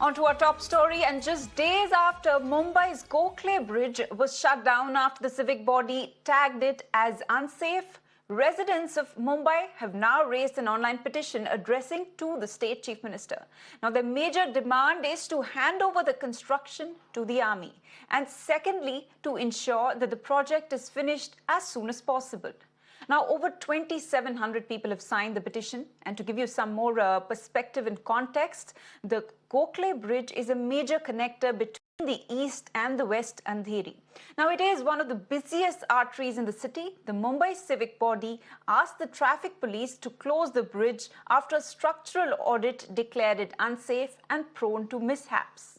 On to our top story, and just days after Mumbai's Gokhale bridge was shut down after the civic body tagged it as unsafe, residents of Mumbai have now raised an online petition addressing to the state chief minister. Now, their major demand is to hand over the construction to the army, and secondly, to ensure that the project is finished as soon as possible. Now, over 2,700 people have signed the petition. And to give you some more perspective and context, the Gokhale Bridge is a major connector between the east and the west Andheri. Now, it is one of the busiest arteries in the city. The Mumbai Civic body asked the traffic police to close the bridge after a structural audit declared it unsafe and prone to mishaps.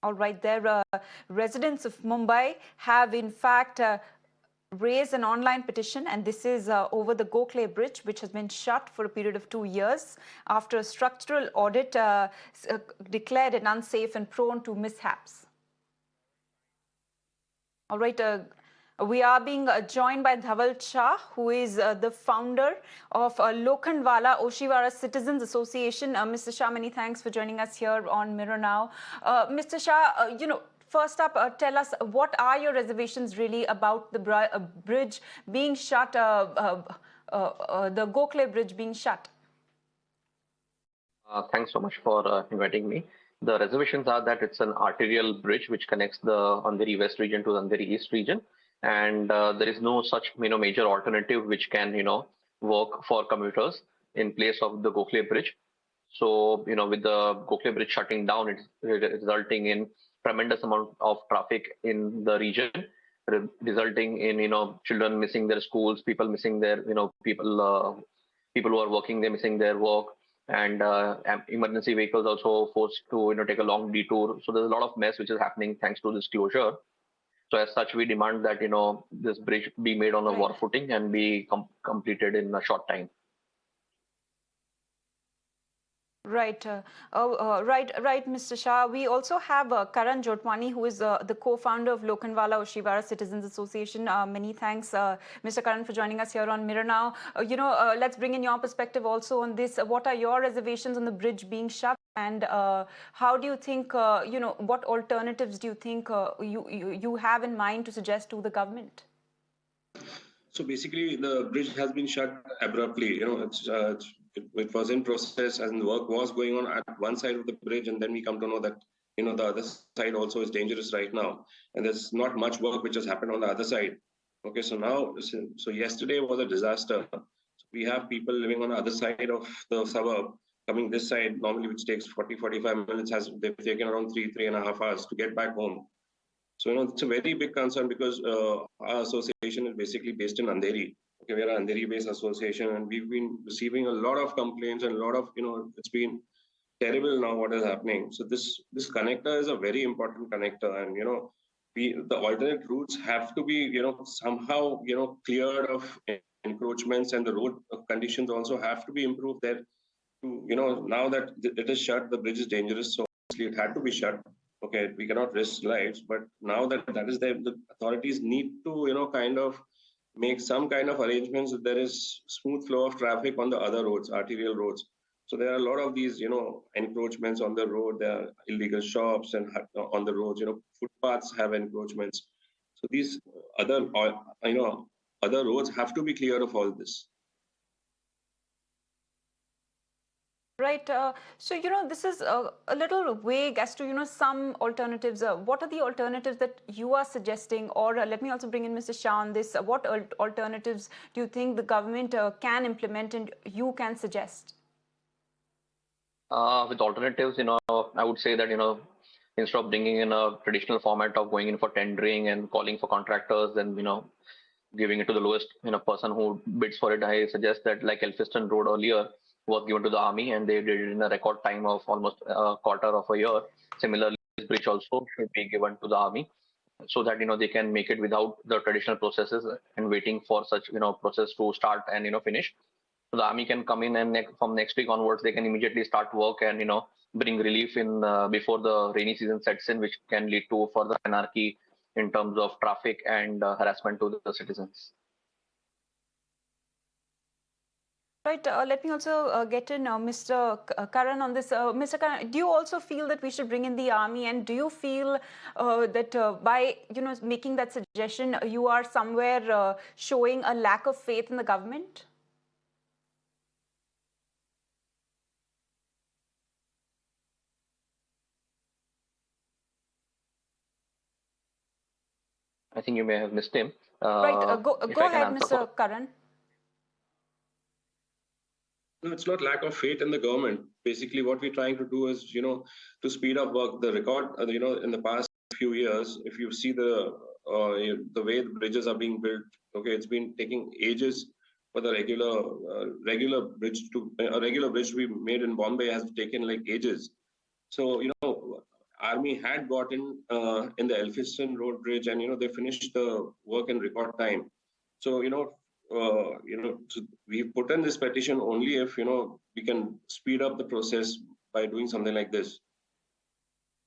All right, residents of Mumbai have in fact raised an online petition, and this is over the Gokhale Bridge, which has been shut for a period of 2 years after a structural audit declared it unsafe and prone to mishaps. All right, we are being joined by Dhaval Shah, who is the founder of Lokhandwala Oshiwara Citizens Association. Mr. Shah, many thanks for joining us here on Mirror Now. Mr. Shah, first up, tell us, what are your reservations really about the bridge being shut, the Gokhale Bridge being shut? Thanks so much for inviting me. The reservations are that it's an arterial bridge which connects the Andheri West region to the Andheri East region. And there is no such major alternative which can work for commuters in place of the Gokhale Bridge. So with the Gokhale Bridge shutting down, it's resulting in tremendous amount of traffic in the region, resulting in children missing their schools, people missing their people who are working, they're missing their work, and emergency vehicles also forced to take a long detour. So there's a lot of mess which is happening thanks to this closure. So as such, we demand that this bridge be made on a war footing and be completed in a short time. Right, right, Mr. Shah. We also have Karan Jotwani, who is the co-founder of Lokhandwala Oshiwara Citizens Association. Many thanks, Mr. Karan, for joining us here on Mirror Now. Let's bring in your perspective also on this. What are your reservations on the bridge being shut? And how do you think, what alternatives do you think you have in mind to suggest to the government? So basically, the bridge has been shut abruptly. It was in process and work was going on at one side of the bridge, and then we come to know that the other side also is dangerous right now, and there's not much work which has happened on the other side. Okay, so yesterday was a disaster. So we have people living on the other side of the suburb coming this side normally, which takes 40-45 minutes, they've taken around 3.5 hours to get back home. So it's a very big concern because our association is basically based in Andheri. Okay, we are an Andheri-based association, and we've been receiving a lot of complaints and a lot of it's been terrible now what is happening. So this connector is a very important connector, and the alternate routes have to be somehow cleared of encroachments, and the road conditions also have to be improved there. Now that it is shut, the bridge is dangerous, so obviously it had to be shut. Okay, we cannot risk lives, but now that is there, the authorities need to kind of make some kind of arrangements that there is smooth flow of traffic on the other roads, arterial roads. So there are a lot of these encroachments on the road. There are illegal shops and on the roads. Footpaths have encroachments. So these other roads have to be clear of all this. Right. So, this is a little vague as to, some alternatives. What are the alternatives that you are suggesting? Or let me also bring in Mr. Shah on this. What alternatives do you think the government can implement and you can suggest? With alternatives, I would say that, instead of bringing in a traditional format of going in for tendering and calling for contractors and, giving it to the lowest, person who bids for it, I suggest that like Elphiston Road earlier was given to the army, and they did it in a record time of almost a quarter of a year. Similarly, this bridge also should be given to the army so that they can make it without the traditional processes and waiting for such process to start and finish. So the army can come in, and from next week onwards they can immediately start work and bring relief in before the rainy season sets in, which can lead to further anarchy in terms of traffic and harassment to the citizens. Right. Let me also get in Mr. Karan on this. Mr. Karan, do you also feel that we should bring in the army? And do you feel that by making that suggestion, you are somewhere showing a lack of faith in the government? I think you may have missed him. Right. If Go I can ahead, answer for. Mr. Karan. No, it's not lack of faith in the government. Basically, what we're trying to do is, to speed up work. The record, in the past few years, if you see the way the bridges are being built, okay, it's been taking ages for the regular bridge to be made in Bombay has taken like ages. So, Army had gotten in the Elphinstone Road Bridge, and they finished the work in record time. So, so we put in this petition only if we can speed up the process by doing something like this.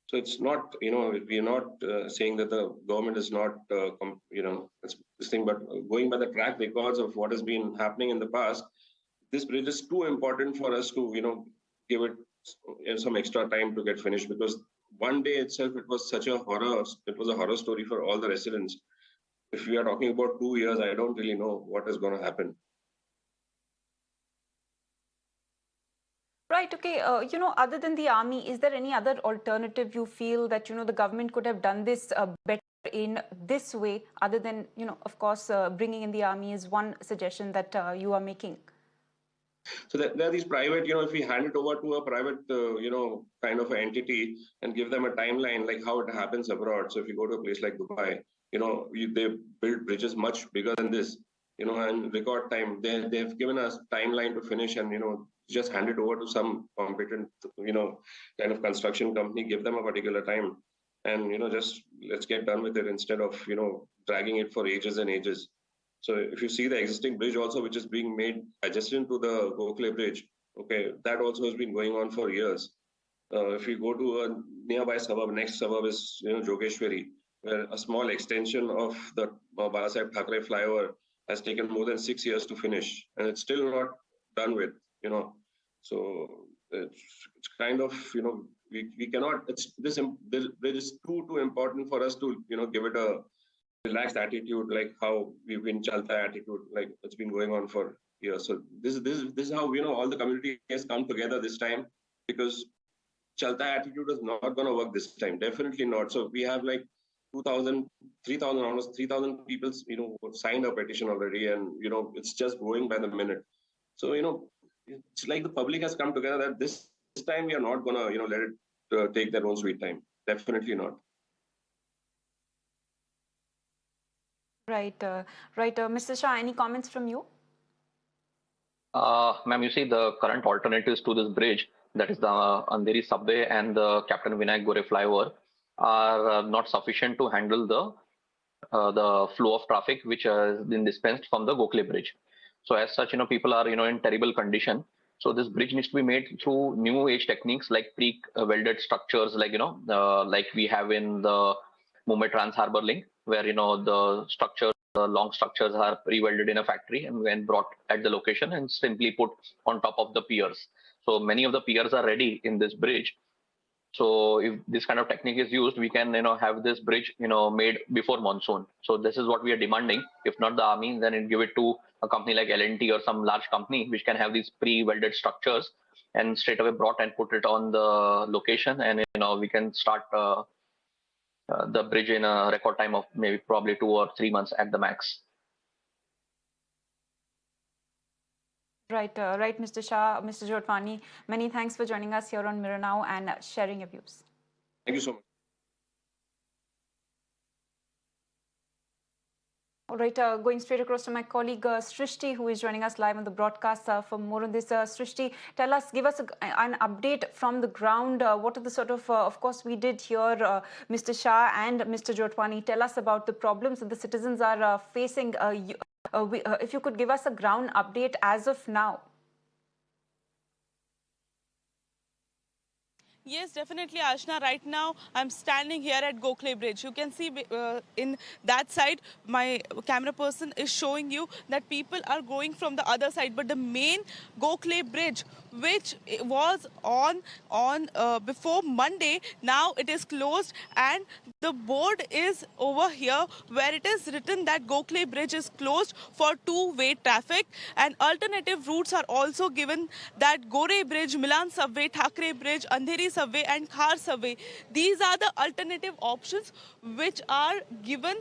So it's not, we are not saying that the government is not, this thing, but going by the track records of what has been happening in the past, this bridge is too important for us to, give it some extra time to get finished, because one day itself, it was such a horror. It was a horror story for all the residents. If we are talking about 2 years, I don't really know what is going to happen. Right. Okay. Other than the army, is there any other alternative you feel that, the government could have done this better in this way, other than, of course, bringing in the army is one suggestion that you are making? So there are these private, if we hand it over to a private, kind of entity and give them a timeline, like how it happens abroad. So if you go to a place like Dubai, they build bridges much bigger than this, and record time. They have given us timeline to finish, and just hand it over to some competent, kind of construction company, give them a particular time, and just let's get done with it instead of dragging it for ages and ages. So if you see the existing bridge also, which is being made adjacent to the Gokhale bridge, okay, that also has been going on for years. If you go to a nearby suburb, next suburb is Jogeshwari, where a small extension of the Balasaheb Thackeray flyover has taken more than 6 years to finish, and it's still not done with. So it's kind of we cannot. This bridge is too important for us to give it a relaxed attitude, like how we've been Chalta attitude, like it's been going on for years. So this is how all the community has come together this time, because Chalta attitude is not going to work this time. Definitely not. So we have like 2,000, 3,000, almost 3,000 people, signed a petition already, and it's just growing by the minute. So it's like the public has come together that this time we are not going to let it take their own sweet time. Definitely not. Right. Right. Mr. Shah, any comments from you? Ma'am, you see the current alternatives to this bridge, that is the Andheri subway and the Captain Vinayak Gore flyover, are not sufficient to handle the flow of traffic which has been dispensed from the Gokhale bridge. So as such, people are in terrible condition. So this bridge needs to be made through new age techniques like pre-welded structures, like like we have in the Mumbai Trans Harbour Link, where the long structures are pre-welded in a factory and then brought at the location and simply put on top of the piers. So many of the piers are ready in this bridge. So if this kind of technique is used, we can have this bridge made before monsoon. So this is what we are demanding. If not the army, then it give it to a company like L&T or some large company which can have these pre-welded structures and straight away brought and put it on the location, and we can start the bridge in a record time of maybe probably 2 or 3 months at the max. Right, right, Mr. Shah, Mr. Jotwani, many thanks for joining us here on Mirror Now and sharing your views. Thank you so much. All right, going straight across to my colleague Srishti, who is joining us live on the broadcast for more on this. Srishti, give us an update from the ground. What are the sort of course, we did hear Mr. Shah and Mr. Jotwani tell us about the problems that the citizens are facing. If you could give us a ground update as of now. Yes, definitely, Ashna. Right now, I'm standing here at Gokhale Bridge. You can see in that side, my camera person is showing you that people are going from the other side. But the main Gokhale Bridge, which was on before Monday, now it is closed, and the board is over here where it is written that Gokhale Bridge is closed for two-way traffic, and alternative routes are also given, that Gore Bridge, Milan Subway, Thakre Bridge, Andheri Subway and Khar Subway. These are the alternative options which are given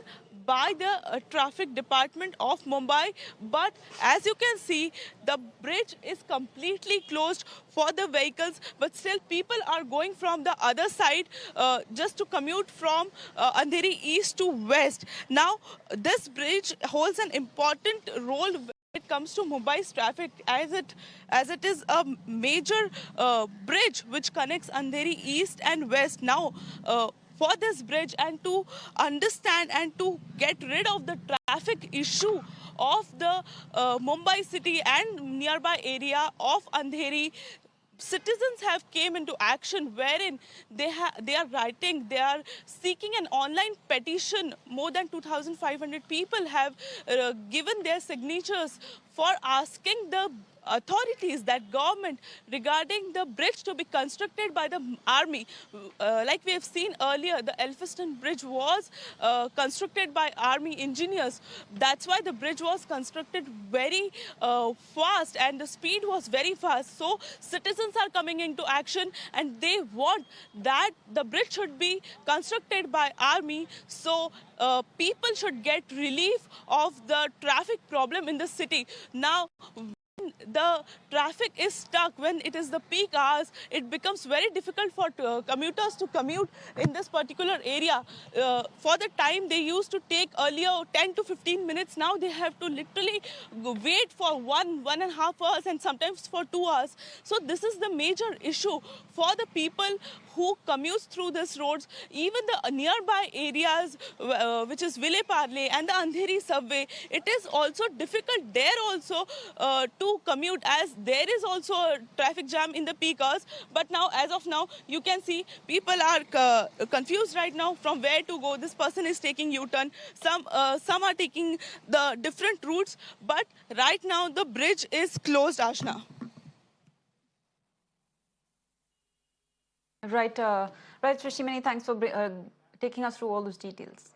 by the traffic department of Mumbai. But as you can see, the bridge is completely closed for the vehicles, but still people are going from the other side just to commute from Andheri east to west. Now, this bridge holds an important role when it comes to Mumbai's traffic, as it is a major bridge which connects Andheri east and west. Now, for this bridge, and to understand and to get rid of the traffic issue of the Mumbai city and nearby area of Andheri, citizens have came into action, wherein they are seeking an online petition. More than 2,500 people have given their signatures for asking the authorities, that government, regarding the bridge to be constructed by the army. Like we have seen earlier, the Elphinstone Bridge was constructed by army engineers. That's why the bridge was constructed very fast, and the speed was very fast. So citizens are coming into action, and they want that the bridge should be constructed by army, so people should get relief of the traffic problem in the city. Now, the traffic is stuck when it is the peak hours, it becomes very difficult for commuters to commute in this particular area. For the time they used to take earlier 10 to 15 minutes, now they have to literally wait for 1.5 hours, and sometimes for 2 hours. So this is the major issue for the people who commutes through these roads. Even the nearby areas, which is Ville Parle and the Andheri subway, it is also difficult there also to commute, as there is also a traffic jam in the peak hours. But now, as of now, you can see people are confused right now from where to go. This person is taking U-turn. Some are taking the different routes. But right now, the bridge is closed, Ashna. Right, Srishti, many thanks for taking us through all those details.